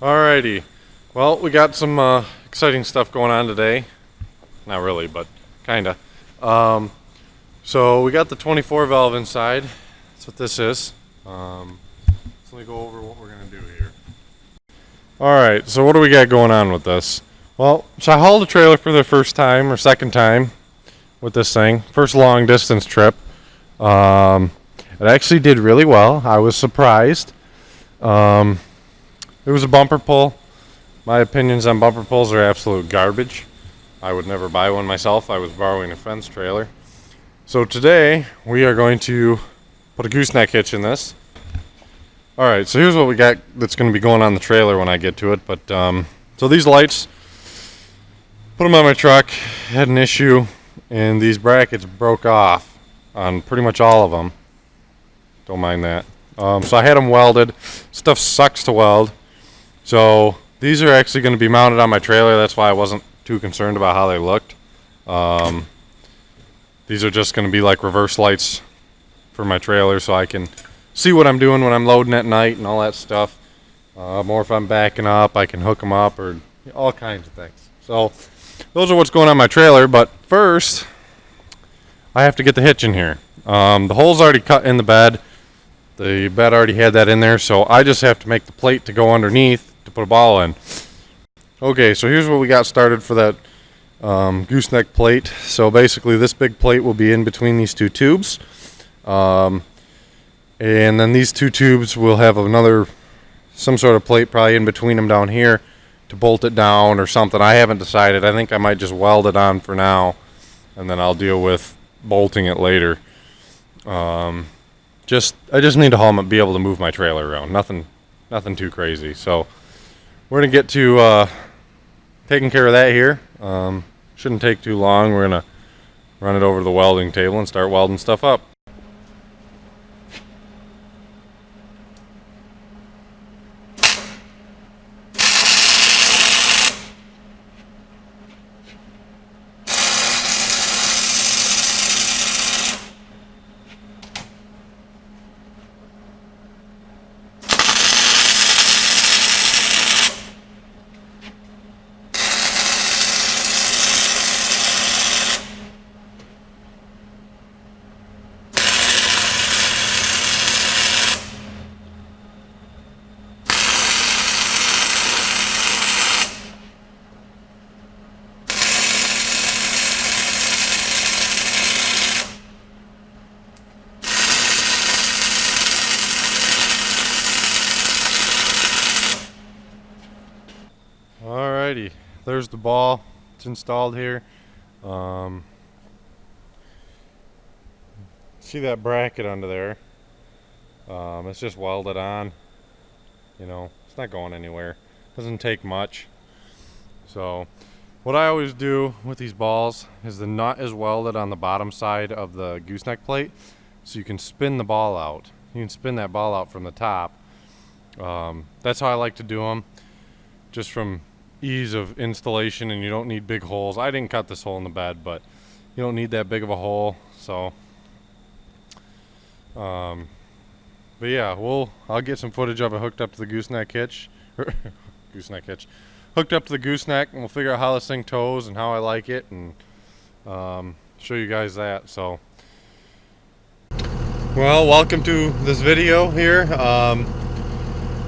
Alrighty, well, we got some exciting stuff going on today. Not really, but kinda. So we got the 24 valve inside. That's what this is. So let me go over what we're gonna do here. Alright, so what do we got going on with this? Well, so I hauled a trailer for the first time or second time with this thing. First long distance trip. It actually did really well. I was surprised. It was a bumper pull. My opinions on bumper pulls are absolute garbage. I would never buy one myself. I was borrowing a fence trailer. So today we are going to put a gooseneck hitch in this. Alright, so here's what we got that's going to be going on the trailer when I get to it. But so these lights, put them on my truck, had an issue, and these brackets broke off on pretty much all of them. Don't mind that. So I had them welded. Stuff sucks to weld. So these are actually going to be mounted on my trailer. That's why I wasn't too concerned about how they looked. These are just going to be like reverse lights for my trailer so I can see what I'm doing when I'm loading at night and all that stuff. Or if I'm backing up, I can hook them up or all kinds of things. So those are what's going on my trailer. But first, I have to get the hitch in here. The hole's already cut in the bed. The bed already had that in there, so I just have to make the plate to go underneath to put a ball in. Okay, so here's what we got started for that gooseneck plate. So basically this big plate will be in between these two tubes. And then these two tubes will have some sort of plate probably in between them down here to bolt it down or something. I haven't decided. I think I might just weld it on for now, and then I'll deal with bolting it later. I just need to be able to move my trailer around. Nothing too crazy. So we're gonna get to taking care of that here. Shouldn't take too long. We're gonna run it over the welding table and start welding stuff up. Alrighty, there's the ball. It's installed here. See that bracket under there? It's just welded on. You know, it's not going anywhere. Doesn't take much. So what I always do with these balls is the nut is welded on the bottom side of the gooseneck plate, so you can spin the ball out. You can spin that ball out from the top. That's how I like to do them, just from ease of installation, and you don't need big holes. I didn't cut this hole in the bed, but you don't need that big of a hole. So but yeah, I'll get some footage of it hooked up to the gooseneck hitch. Hooked up to the gooseneck, and we'll figure out how this thing tows and how I like it, and show you guys that. So well, welcome to this video here.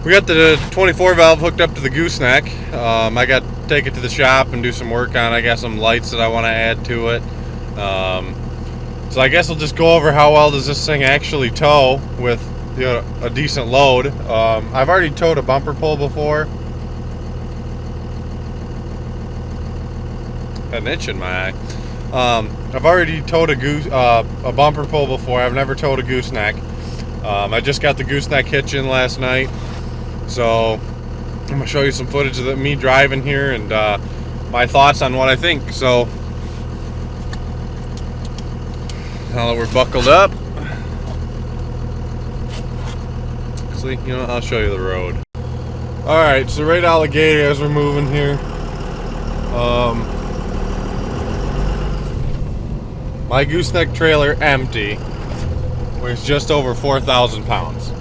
We got the 24 valve hooked up to the gooseneck. I got to take it to the shop and do some work on it. I got some lights that I want to add to it. So I guess we'll just go over how well does this thing actually tow with a decent load. I've already towed a bumper pull before. Had an itch in my eye. I've already towed a bumper pull before. I've never towed a gooseneck. I just got the gooseneck hitch in last night. So I'm going to show you some footage of me driving here and my thoughts on what I think. So now that we're buckled up, actually, you know, I'll show you the road. Alright, so right out of the gate as we're moving here, my gooseneck trailer empty weighs just over 4,000 pounds.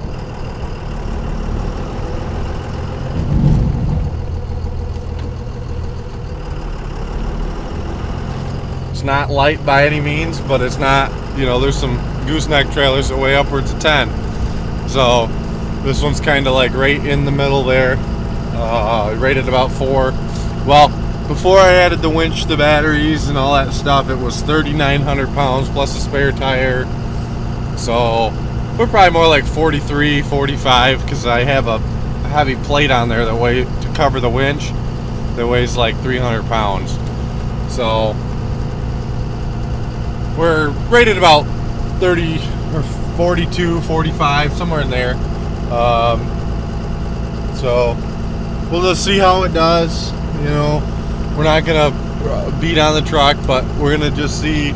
It's not light by any means, but it's not, you know, there's some gooseneck trailers that weigh upwards of 10. So this one's kind of like right in the middle there, rated about 4. Well, before I added the winch, the batteries, and all that stuff, it was 3,900 pounds plus a spare tire. So we're probably more like 43, 45, because I have a heavy plate on there that weighs to cover the winch that weighs like 300 pounds. So we're rated about 30 or 42, 45, somewhere in there. So we'll just see how it does. You know, we're not gonna beat on the truck, but we're gonna just see.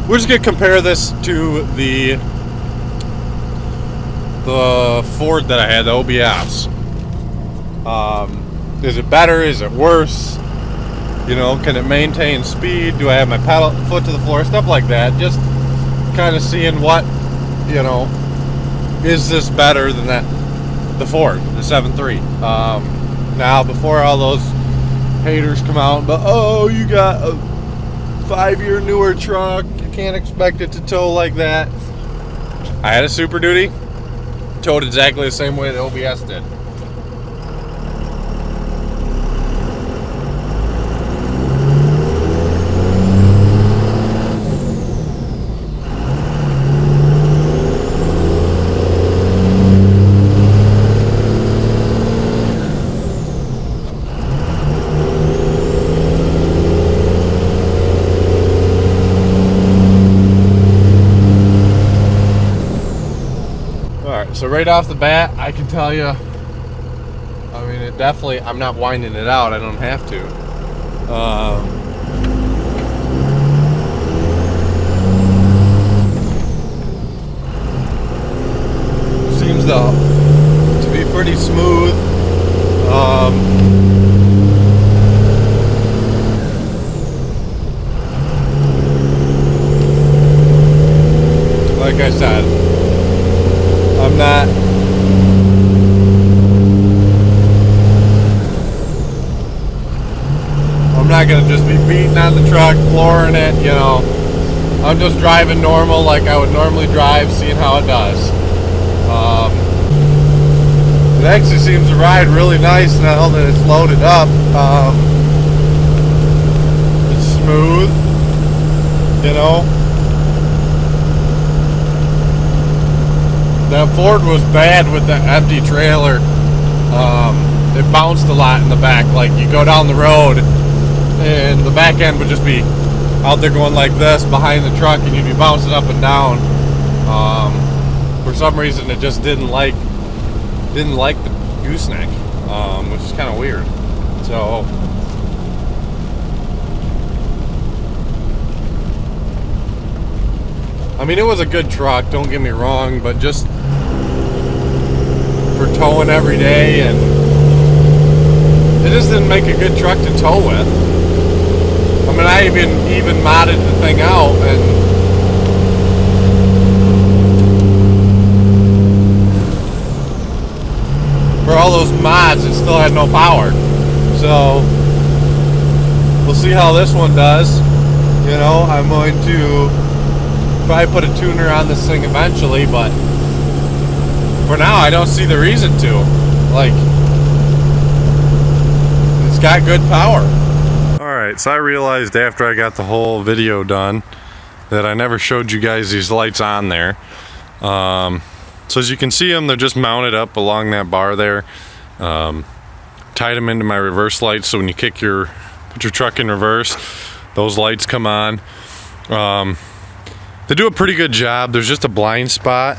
We're just gonna compare this to the Ford that I had, the OBS. Is it better? Is it worse? You know, can it maintain speed? Do I have my pedal foot to the floor? Stuff like that. Just kind of seeing what, you know, is this better than the Ford, the 7.3? Now, before all those haters come out, but oh, you got a 5-year newer truck, you can't expect it to tow like that. I had a Super Duty, towed exactly the same way the OBS did. So right off the bat, I can tell you, I mean, it definitely, I'm not winding it out, I don't have to. Seems to be pretty smooth. Like I said, I'm not gonna just be beating on the truck, flooring it, you know. I'm just driving normal like I would normally drive, seeing how it does. It actually seems to ride really nice now that it's loaded up. It's smooth, you know. That Ford was bad with the empty trailer. It bounced a lot in the back. Like, you go down the road and the back end would just be out there going like this behind the truck, and you'd be bouncing up and down. For some reason, it just didn't like the gooseneck, which is kind of weird. So I mean, it was a good truck, don't get me wrong, but just for towing every day, and it just didn't make a good truck to tow with. I mean, I even modded the thing out, and for all those mods, it still had no power. So we'll see how this one does. You know, I'm going to probably put a tuner on this thing eventually, but for now I don't see the reason to. Like, it's got good power. Alright, so I realized after I got the whole video done that I never showed you guys these lights on there. So as you can see them, they're just mounted up along that bar there. Tied them into my reverse lights, so when you put your truck in reverse, those lights come on. They do a pretty good job. There's just a blind spot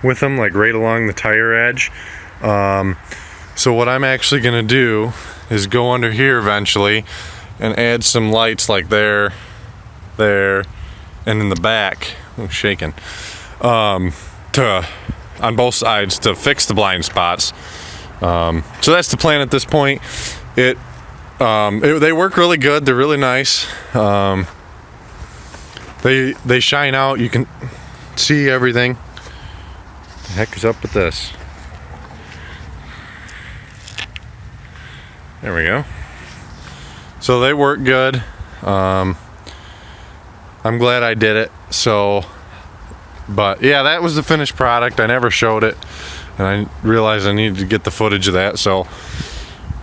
with them, like right along the tire edge. So what I'm actually gonna do is go under here eventually and add some lights like there, and in the back. I'm shaking. On both sides to fix the blind spots. So that's the plan at this point. They work really good. They're really nice. They shine out. You can see everything. What the heck is up with this? There we go. So they work good. I'm glad I did it. So, but yeah, that was the finished product. I never showed it, and I realized I needed to get the footage of that. So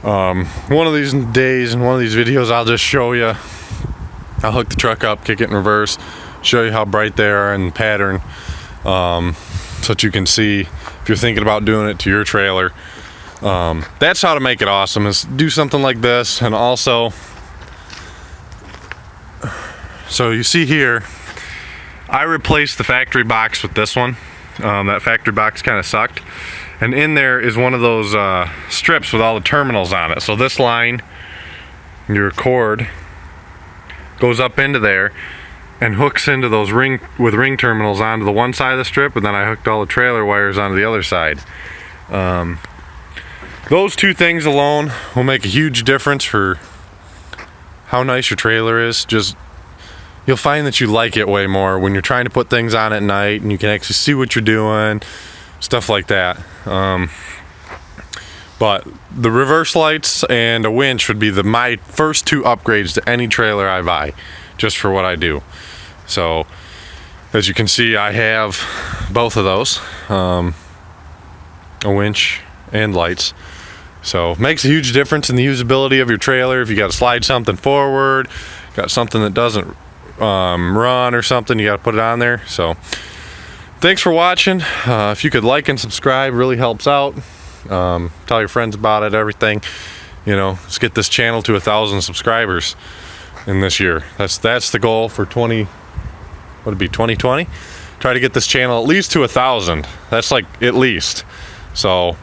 one of these days in one of these videos, I'll just show you. I'll hook the truck up, kick it in reverse, show you how bright they are in the pattern, so that you can see if you're thinking about doing it to your trailer. That's how to make it awesome, is do something like this. And also, so you see here, I replaced the factory box with this one. That factory box kind of sucked, and in there is one of those strips with all the terminals on it. So this line, your cord goes up into there and hooks into those ring terminals onto the one side of the strip, and then I hooked all the trailer wires onto the other side. Those two things alone will make a huge difference for how nice your trailer is. Just, you'll find that you like it way more when you're trying to put things on at night and you can actually see what you're doing, stuff like that. But the reverse lights and a winch would be my first two upgrades to any trailer I buy, just for what I do. So, as you can see, I have both of those, a winch and lights. So, makes a huge difference in the usability of your trailer. If you got to slide something forward, got something that doesn't run or something, you got to put it on there. So, thanks for watching. If you could like and subscribe, really helps out. Tell your friends about it, everything. You know, let's get this channel to 1,000 subscribers in this year. That's the goal for 2020. Try to get this channel at least to 1,000. That's like at least. So